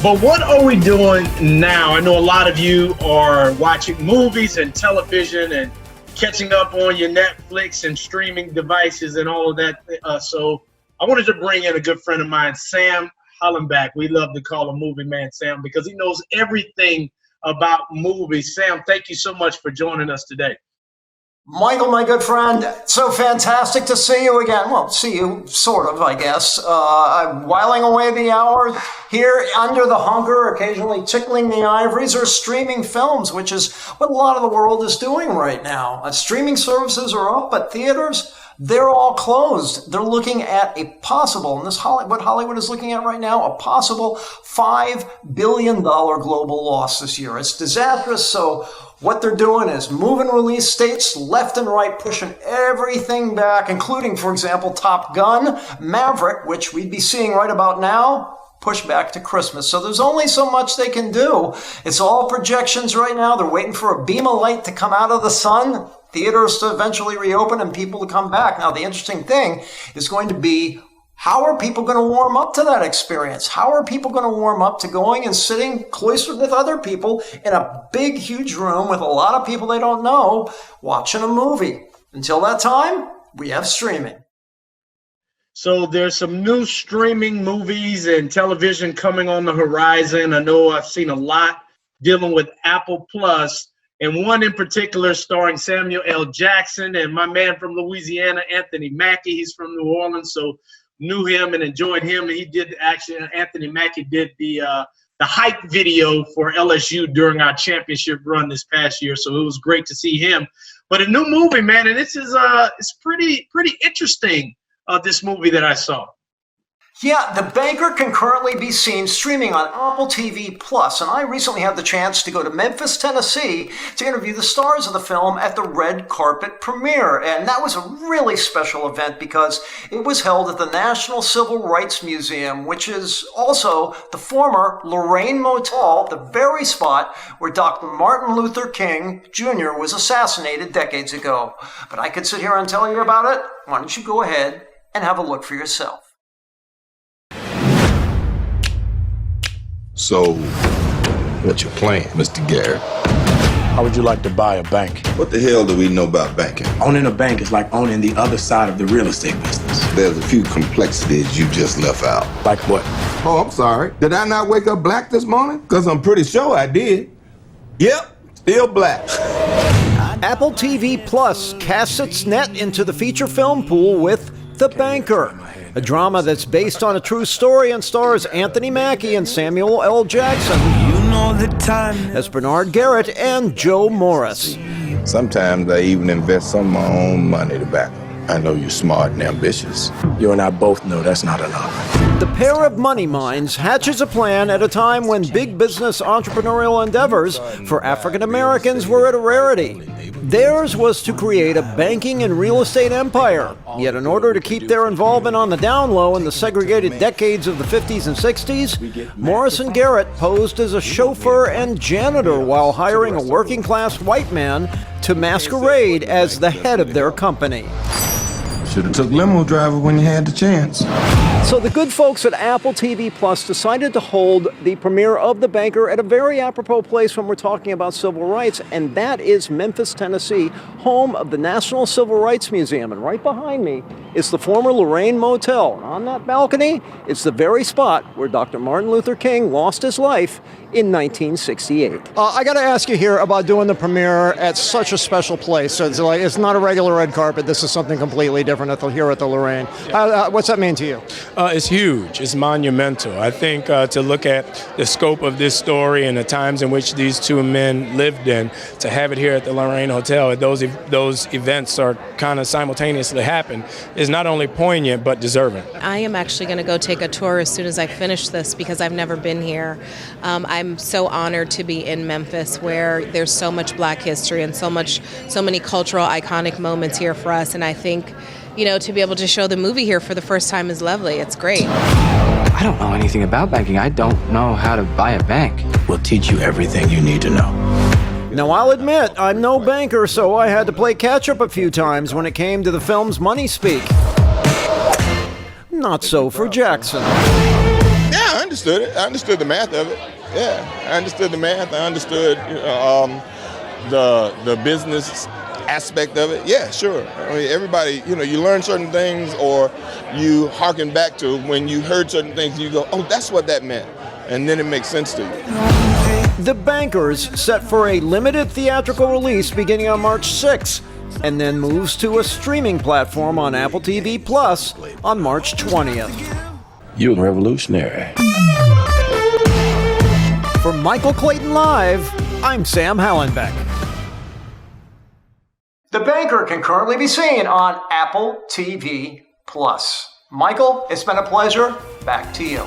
But what are we doing now? I know a lot of you are watching movies and television and catching up on your Netflix and streaming devices and all of that. So I wanted to bring in a good friend of mine, Sam Hallenbeck. We love to call him Movie Man Sam because he knows everything about movies. Sam, thank you so much for joining us today. Michael, my good friend, so fantastic to see you again. Well, see you, sort of, I guess. I'm whiling away the hour here under the hunker, occasionally tickling the ivories or streaming films, which is what a lot of the world is doing right now. Streaming services are up, but theaters, they're all closed. They're looking at a possible, and what Hollywood is looking at right now, a possible $5 billion global loss this year. It's disastrous, so what they're doing is moving release dates left and right, pushing everything back, including, for example, Top Gun, Maverick, which we'd be seeing right about now, push back to Christmas. So there's only so much they can do. It's all projections right now. They're waiting for a beam of light to come out of the sun, theaters to eventually reopen, and people to come back. Now, the interesting thing is going to be, how are people going to warm up to that experience? How are people going to warm up to going and sitting cloistered with other people in a big, huge room with a lot of people they don't know watching a movie? Until that time, we have streaming. So there's some new streaming movies and television coming on the horizon. I know I've seen a lot dealing with Apple Plus, and one in particular starring Samuel L. Jackson and my man from Louisiana, Anthony Mackie. He's from New Orleans, so knew him and enjoyed him. And he did actually, Anthony Mackie did the hype video for LSU during our championship run this past year. So it was great to see him. But a new movie, man, and this is it's pretty interesting. This movie that I saw. Yeah, The Banker can currently be seen streaming on Apple TV Plus, and I recently had the chance to go to Memphis, Tennessee to interview the stars of the film at the red carpet premiere, and that was a really special event because it was held at the National Civil Rights Museum, which is also the former Lorraine Motel, the very spot where Dr. Martin Luther King Jr. was assassinated decades ago. But I could sit here and tell you about it. Why don't you go ahead and have a look for yourself. So, what's your plan, Mr. Garrett? How would you like to buy a bank? What the hell do we know about banking? Owning a bank is like owning the other side of the real estate business. There's a few complexities you just left out. Like what? Oh, I'm sorry. Did I not wake up black this morning? Because I'm pretty sure I did. Yep, still black. Apple TV Plus casts its net into the feature film pool with The Banker, a drama that's based on a true story and stars Anthony Mackie and Samuel L. Jackson as Bernard Garrett and Joe Morris. Sometimes I even invest some of my own money to back them. I know you're smart and ambitious. You and I both know that's not enough. The pair of money minds hatches a plan at a time when big business entrepreneurial endeavors for African Americans were at a rarity. Theirs was to create a banking and real estate empire. Yet in order to keep their involvement on the down low in the segregated decades of the 50s and 60s, Morris and Garrett posed as a chauffeur and janitor while hiring a working-class white man to masquerade as the head of their company. Should have took limo driver when you had the chance. So the good folks at Apple TV Plus decided to hold the premiere of The Banker at a very apropos place when we're talking about civil rights, and that is Memphis, Tennessee, home of the National Civil Rights Museum. And right behind me is the former Lorraine Motel. And on that balcony, it's the very spot where Dr. Martin Luther King lost his life in 1968. I got to ask you here about doing the premiere at such a special place. So it's not a regular red carpet. This is something completely different here at the Lorraine. What's that mean to you? It's huge. It's monumental. I think to look at the scope of this story and the times in which these two men lived in, to have it here at the Lorraine Hotel, those events are kind of simultaneously happen, is not only poignant but deserving. I am actually going to go take a tour as soon as I finish this because I've never been here. I'm so honored to be in Memphis where there's so much Black history and so many cultural iconic moments here for us. And I think, to be able to show the movie here for the first time is lovely. It's great. I don't know anything about banking. I don't know how to buy a bank. We'll teach you everything you need to know. Now, I'll admit, I'm no banker, so I had to play catch-up a few times when it came to the film's money speak. Not so for Jackson. Yeah, I understood it. I understood the math of it. Yeah, I understood the math. I understood the business aspect of it. Yeah, sure. I mean, everybody, you learn certain things, or you harken back to when you heard certain things, and you go, oh, that's what that meant. And then it makes sense to you. The Banker's set for a limited theatrical release beginning on March 6th, and then moves to a streaming platform on Apple TV Plus on March 20th. You're revolutionary. For Michael Clayton Live, I'm Sam Hallenbeck. The Banker can currently be seen on Apple TV Plus. Michael, it's been a pleasure. Back to you.